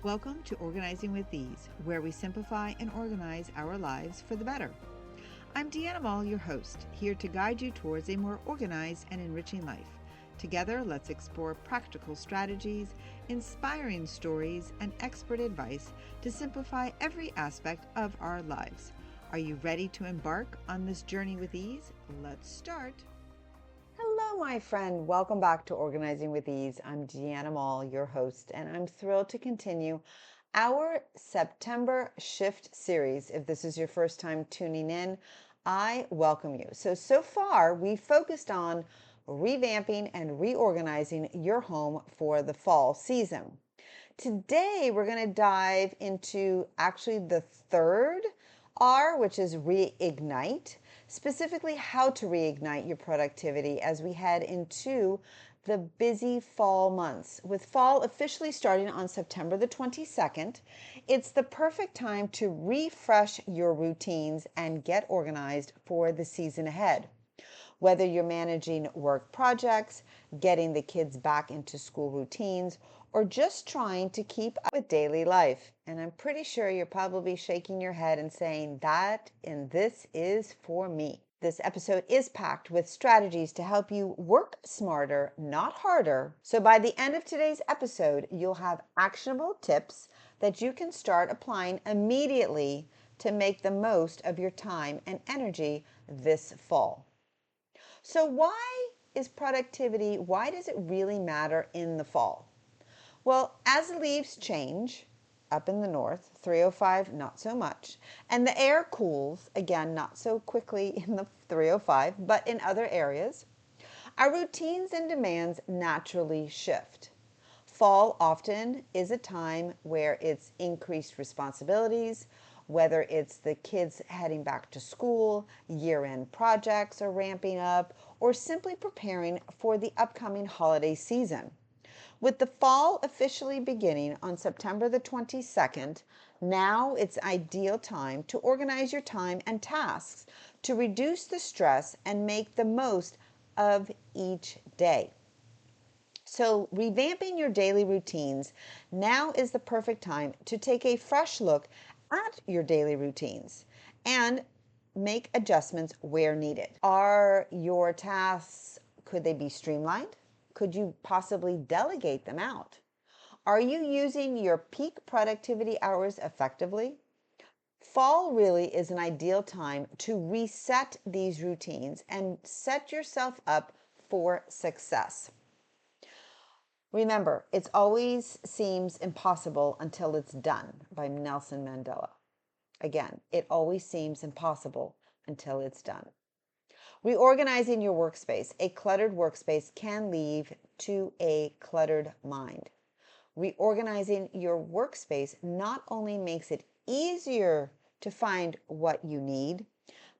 Welcome to Organizing with Ease, where we simplify and organize our lives for the better. I'm Deanna Mall, your host, here to guide you towards a more organized and enriching life. Together, let's explore practical strategies, inspiring stories, and expert advice to simplify every aspect of our lives. Are you ready to embark on this journey with ease? Let's start. Hello, my friend. Welcome back to Organizing with Ease. I'm Deanna Mall, your host, and I'm thrilled to continue our September Shift series. If this is your first time tuning in, I welcome you. So far, we focused on revamping and reorganizing your home for the fall season. Today, we're going to dive into actually the third R, which is reignite, specifically how to reignite your productivity as we head into the busy fall months. With fall officially starting on September the 22nd, it's the perfect time to refresh your routines and get organized for the season ahead. Whether you're managing work projects, getting the kids back into school routines, or just trying to keep up with daily life. And I'm pretty sure you're probably shaking your head and saying that, and this is for me. This episode is packed with strategies to help you work smarter, not harder. So by the end of today's episode, you'll have actionable tips that you can start applying immediately to make the most of your time and energy this fall. So why does it really matter in the fall? Well, as the leaves change, up in the north, 305 not so much, and the air cools, again, not so quickly in the 305, but in other areas, our routines and demands naturally shift. Fall often is a time where it's increased responsibilities, whether it's the kids heading back to school, year-end projects are ramping up, or simply preparing for the upcoming holiday season. With the fall officially beginning on September the 22nd, now it's ideal time to organize your time and tasks to reduce the stress and make the most of each day. So revamping your daily routines, now is the perfect time to take a fresh look at your daily routines and make adjustments where needed. Are your tasks, could they be streamlined? Could you possibly delegate them out? Are you using your peak productivity hours effectively? Fall really is an ideal time to reset these routines and set yourself up for success. Remember, it always seems impossible until it's done, by Nelson Mandela. Again, it always seems impossible until it's done. Reorganizing your workspace. A cluttered workspace can lead to a cluttered mind. Reorganizing your workspace not only makes it easier to find what you need,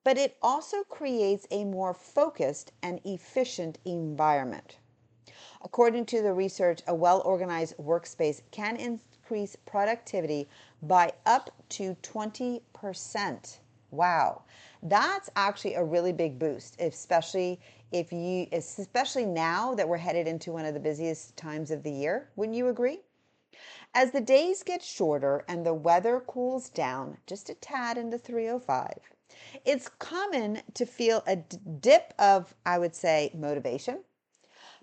but it also creates a more focused and efficient environment. According to the research, a well-organized workspace can increase productivity by up to 20%. Wow. That's actually a really big boost, especially now that we're headed into one of the busiest times of the year. Wouldn't you agree? As the days get shorter and the weather cools down just a tad into 305, it's common to feel a dip of, I would say, motivation.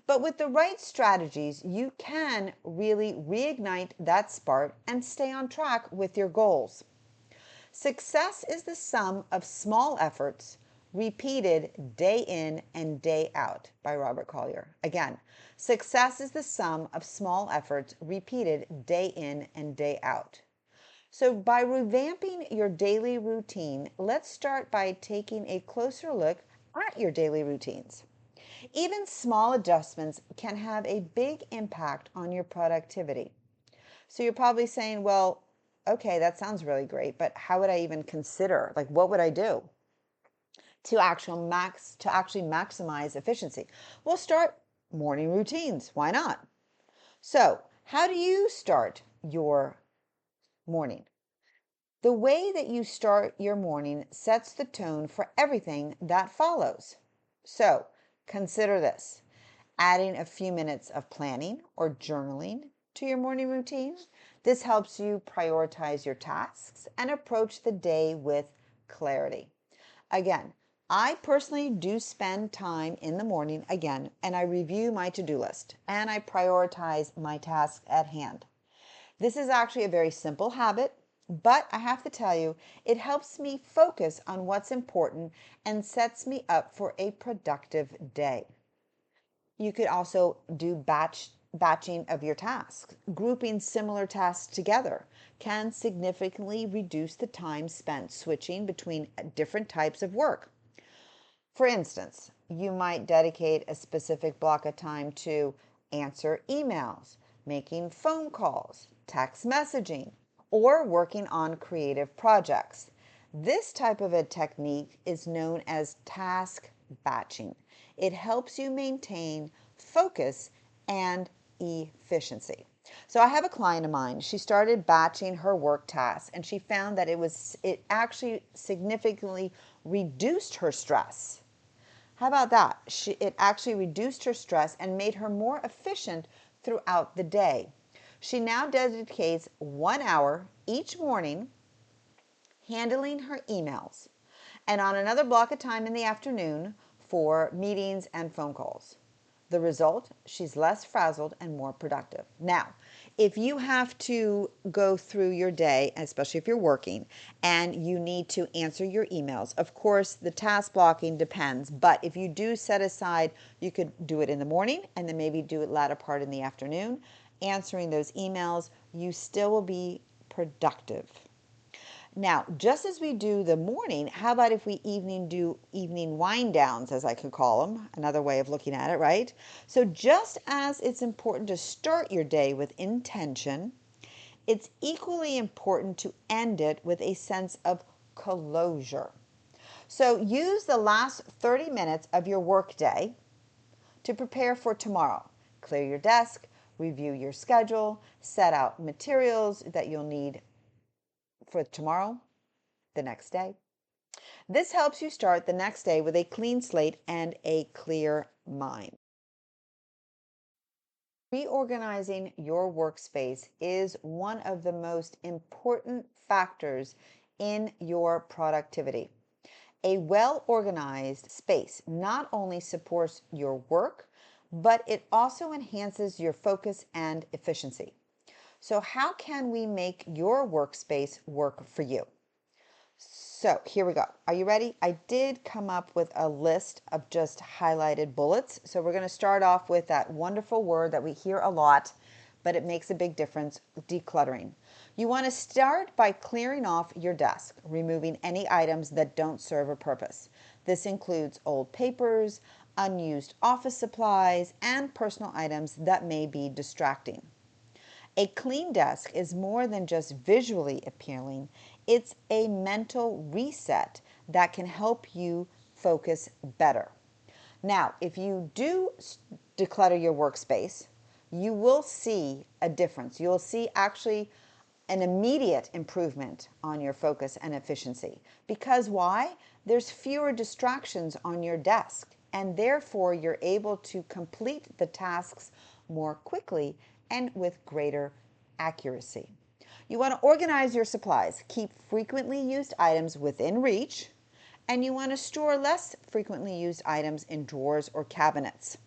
But with the right strategies, you can really reignite that spark and stay on track with your goals. Success is the sum of small efforts repeated day in and day out, by Robert Collier. Again, success is the sum of small efforts repeated day in and day out. So by revamping your daily routine, let's start by taking a closer look at your daily routines. Even small adjustments can have a big impact on your productivity. So you're probably saying, well, okay, that sounds really great, but how would I even consider? Like, what would I do to actually maximize efficiency? Well, start morning routines. Why not? So how do you start your morning? The way that you start your morning sets the tone for everything that follows. So consider this: adding a few minutes of planning or journaling to your morning routine. This helps you prioritize your tasks and approach the day with clarity. Again, I personally do spend time in the morning again, and I review my to-do list and I prioritize my tasks at hand. This is actually a very simple habit, but I have to tell you, it helps me focus on what's important and sets me up for a productive day. You could also do batching of your tasks. Grouping similar tasks together can significantly reduce the time spent switching between different types of work. For instance, you might dedicate a specific block of time to answer emails, making phone calls, text messaging, or working on creative projects. This type of a technique is known as task batching. It helps you maintain focus and efficiency. So I have a client of mine. She started batching her work tasks and she found that it actually significantly reduced her stress. How about that? It actually reduced her stress and made her more efficient throughout the day. She now dedicates 1 hour each morning handling her emails and on another block of time in the afternoon for meetings and phone calls. The result, she's less frazzled and more productive. Now, if you have to go through your day, especially if you're working, and you need to answer your emails, of course, the task blocking depends. But if you do set aside, you could do it in the morning and then maybe do it latter part in the afternoon, answering those emails, you still will be productive. Now, just as we do the morning, how about if we do evening wind downs, as I could call them, another way of looking at it, right? So just as it's important to start your day with intention, it's equally important to end it with a sense of closure. So use the last 30 minutes of your workday to prepare for tomorrow. Clear your desk, review your schedule, set out materials that you'll need for tomorrow, the next day. This helps you start the next day with a clean slate and a clear mind. Reorganizing your workspace is one of the most important factors in your productivity. A well-organized space not only supports your work, but it also enhances your focus and efficiency. So how can we make your workspace work for you? So here we go. Are you ready? I did come up with a list of just highlighted bullets. So we're going to start off with that wonderful word that we hear a lot, but it makes a big difference, decluttering. You want to start by clearing off your desk, removing any items that don't serve a purpose. This includes old papers, unused office supplies, and personal items that may be distracting. A clean desk is more than just visually appealing. It's a mental reset that can help you focus better. Now, if you do declutter your workspace, you will see a difference. You'll see actually an immediate improvement on your focus and efficiency. Because why? There's fewer distractions on your desk, and therefore you're able to complete the tasks more quickly and with greater accuracy. You want to organize your supplies. Keep frequently used items within reach, and you want to store less frequently used items in drawers or cabinets.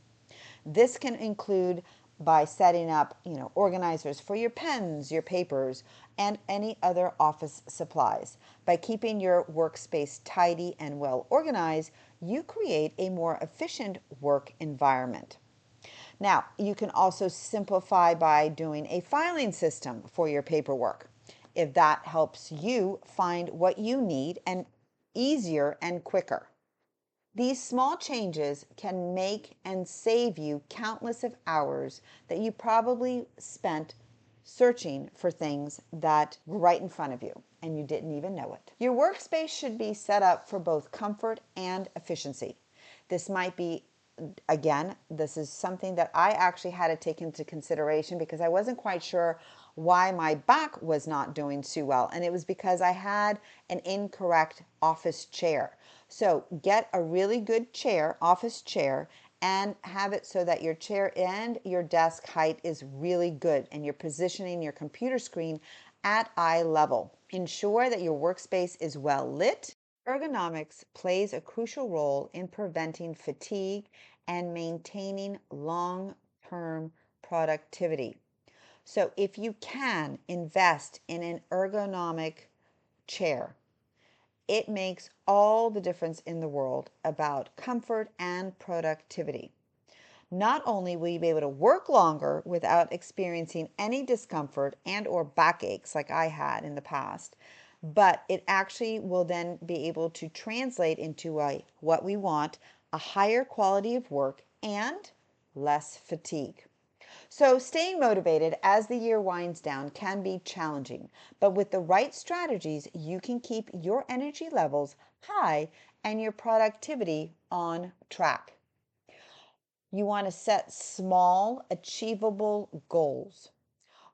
This can include by setting up, organizers for your pens, your papers, and any other office supplies. By keeping your workspace tidy and well organized, you create a more efficient work environment. Now, you can also simplify by doing a filing system for your paperwork, if that helps you find what you need and easier and quicker. These small changes can make and save you countless of hours that you probably spent searching for things that were right in front of you and you didn't even know it. Your workspace should be set up for both comfort and efficiency. This might be, again, this is something that I actually had to take into consideration because I wasn't quite sure why my back was not doing too well. And it was because I had an incorrect office chair. So get a really good chair, office chair, and have it so that your chair and your desk height is really good and you're positioning your computer screen at eye level. Ensure that your workspace is well lit. Ergonomics plays a crucial role in preventing fatigue and maintaining long-term productivity. So if you can invest in an ergonomic chair, it makes all the difference in the world about comfort and productivity. Not only will you be able to work longer without experiencing any discomfort and or backaches like I had in the past, but it actually will then be able to translate into what we want, a higher quality of work and less fatigue. So staying motivated as the year winds down can be challenging, but with the right strategies, you can keep your energy levels high and your productivity on track. You want to set small, achievable goals.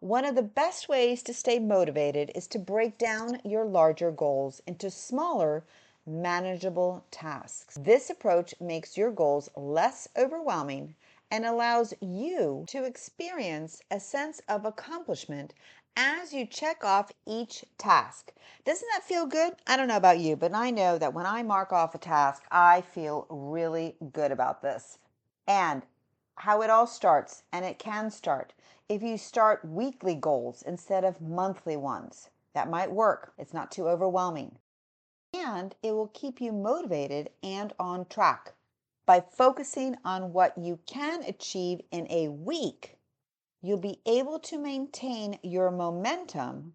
One of the best ways to stay motivated is to break down your larger goals into smaller, manageable tasks. This approach makes your goals less overwhelming and allows you to experience a sense of accomplishment as you check off each task. Doesn't that feel good? I don't know about you, but I know that when I mark off a task, I feel really good about this. And how it all starts, and it can start. If you start weekly goals instead of monthly ones, that might work. It's not too overwhelming. And it will keep you motivated and on track. By focusing on what you can achieve in a week, you'll be able to maintain your momentum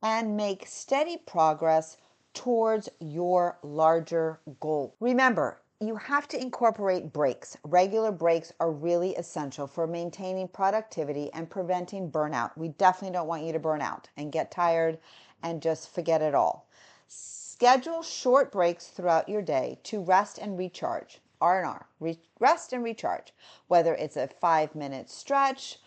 and make steady progress towards your larger goal. Remember, you have to incorporate breaks. Regular breaks are really essential for maintaining productivity and preventing burnout. We definitely don't want you to burn out and get tired and just forget it all. Schedule short breaks throughout your day to rest and recharge. R&R, rest and recharge. Whether it's a 5-minute stretch,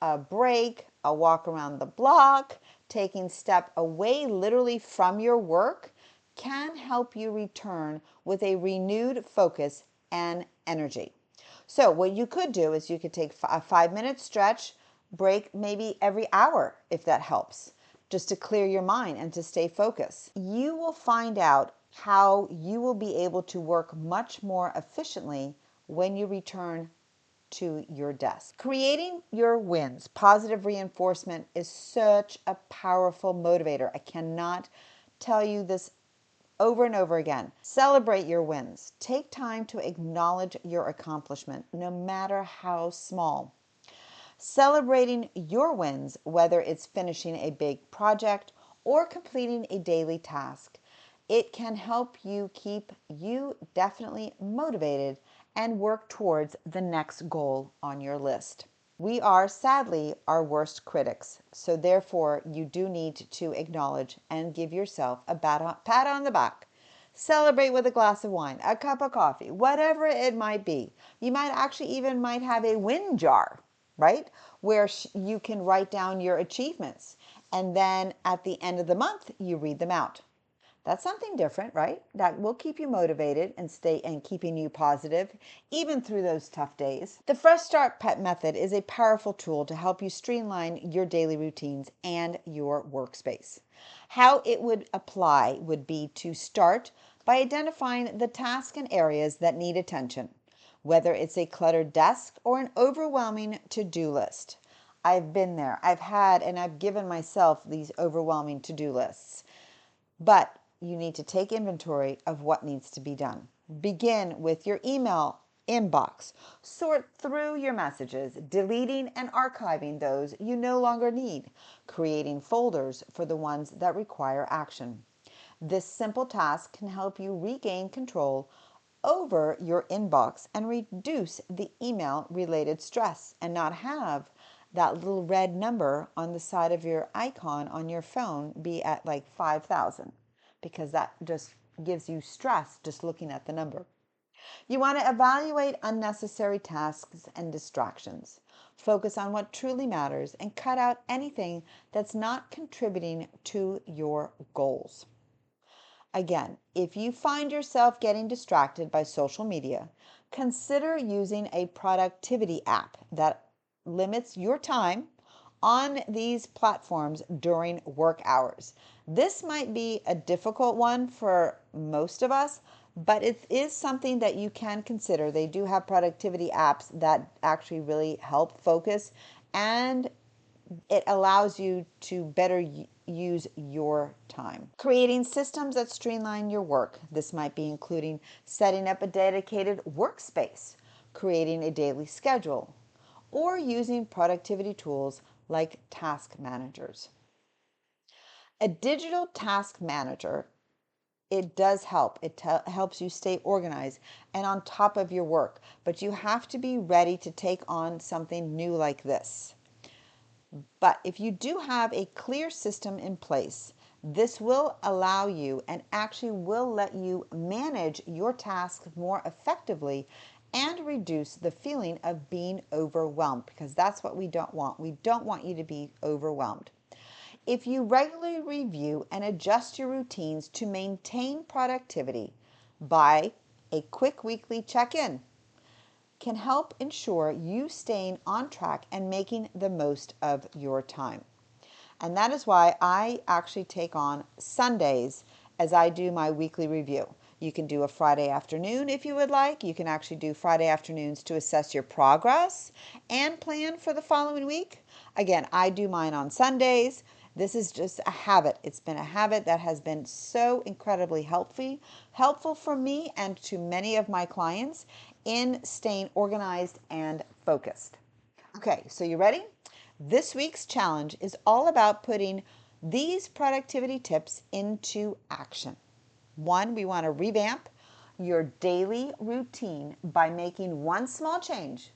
a break, a walk around the block, taking step away literally from your work can help you return with a renewed focus and energy. So what you could do is you could take a 5-minute stretch break maybe every hour if that helps, just to clear your mind and to stay focused. You will find out how you will be able to work much more efficiently when you return to your desk. Creating your wins, positive reinforcement, is such a powerful motivator. I cannot tell you this over and over again. Celebrate your wins. Take time to acknowledge your accomplishment, no matter how small. Celebrating your wins, whether it's finishing a big project or completing a daily task, it can help you keep you definitely motivated and work towards the next goal on your list. We are sadly our worst critics, so therefore you do need to acknowledge and give yourself a pat on the back. Celebrate with a glass of wine, a cup of coffee, whatever it might be. You might actually even might have a win jar, right? Where you can write down your achievements, and then at the end of the month you read them out. That's something different, right? That will keep you motivated and keeping you positive, even through those tough days. The Fresh Start Pet Method is a powerful tool to help you streamline your daily routines and your workspace. How it would apply would be to start by identifying the tasks and areas that need attention, whether it's a cluttered desk or an overwhelming to-do list. I've been there. I've given myself these overwhelming to-do lists. But you need to take inventory of what needs to be done. Begin with your email inbox. Sort through your messages, deleting and archiving those you no longer need, creating folders for the ones that require action. This simple task can help you regain control over your inbox and reduce the email-related stress and not have that little red number on the side of your icon on your phone be at like 5,000, because that just gives you stress just looking at the number. You want to evaluate unnecessary tasks and distractions. Focus on what truly matters and cut out anything that's not contributing to your goals. Again, if you find yourself getting distracted by social media, consider using a productivity app that limits your time on these platforms during work hours. This might be a difficult one for most of us, but it is something that you can consider. They do have productivity apps that actually really help focus, and it allows you to better use your time. Creating systems that streamline your work. This might be including setting up a dedicated workspace, creating a daily schedule, or using productivity tools like task managers. A digital task manager, it does help. It helps you stay organized and on top of your work, but you have to be ready to take on something new like this. But if you do have a clear system in place, this will allow you and actually will let you manage your tasks more effectively and reduce the feeling of being overwhelmed, because that's what we don't want. We don't want you to be overwhelmed. If you regularly review and adjust your routines to maintain productivity by a quick weekly check-in, can help ensure you staying on track and making the most of your time. And that is why I actually take on Sundays as I do my weekly review. You can do a Friday afternoon if you would like. You can actually do Friday afternoons to assess your progress and plan for the following week. Again, I do mine on Sundays. This is just a habit. It's been a habit that has been so incredibly helpful for me and to many of my clients in staying organized and focused. Okay, so you ready? This week's challenge is all about putting these productivity tips into action. One, we want to revamp your daily routine by making one small change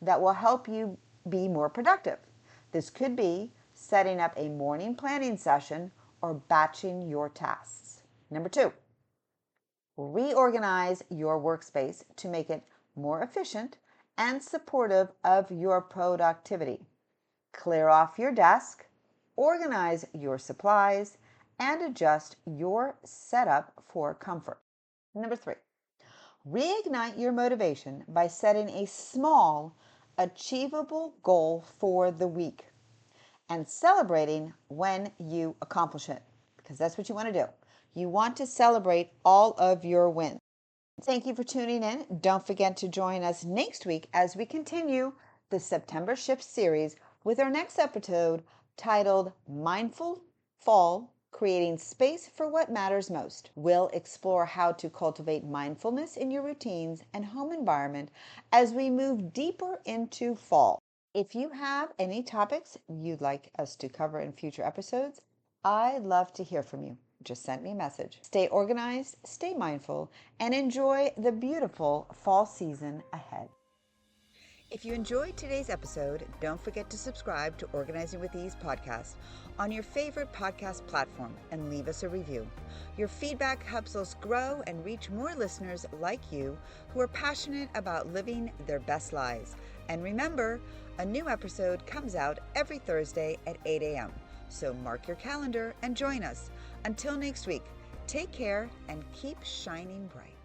that will help you be more productive. This could be setting up a morning planning session or batching your tasks. Number two, reorganize your workspace to make it more efficient and supportive of your productivity. Clear off your desk, organize your supplies, and adjust your setup for comfort. Number three, reignite your motivation by setting a small, achievable goal for the week and celebrating when you accomplish it, because that's what you want to do. You want to celebrate all of your wins. Thank you for tuning in. Don't forget to join us next week as we continue the September Shift series with our next episode titled Mindful Fall, Creating Space for What Matters Most. We'll explore how to cultivate mindfulness in your routines and home environment as we move deeper into fall. If you have any topics you'd like us to cover in future episodes, I'd love to hear from you. Just send me a message. Stay organized, stay mindful, and enjoy the beautiful fall season ahead. If you enjoyed today's episode, don't forget to subscribe to Organizing with Ease podcast on your favorite podcast platform and leave us a review. Your feedback helps us grow and reach more listeners like you who are passionate about living their best lives. And remember, a new episode comes out every Thursday at 8 a.m. So mark your calendar and join us. Until next week, take care and keep shining bright.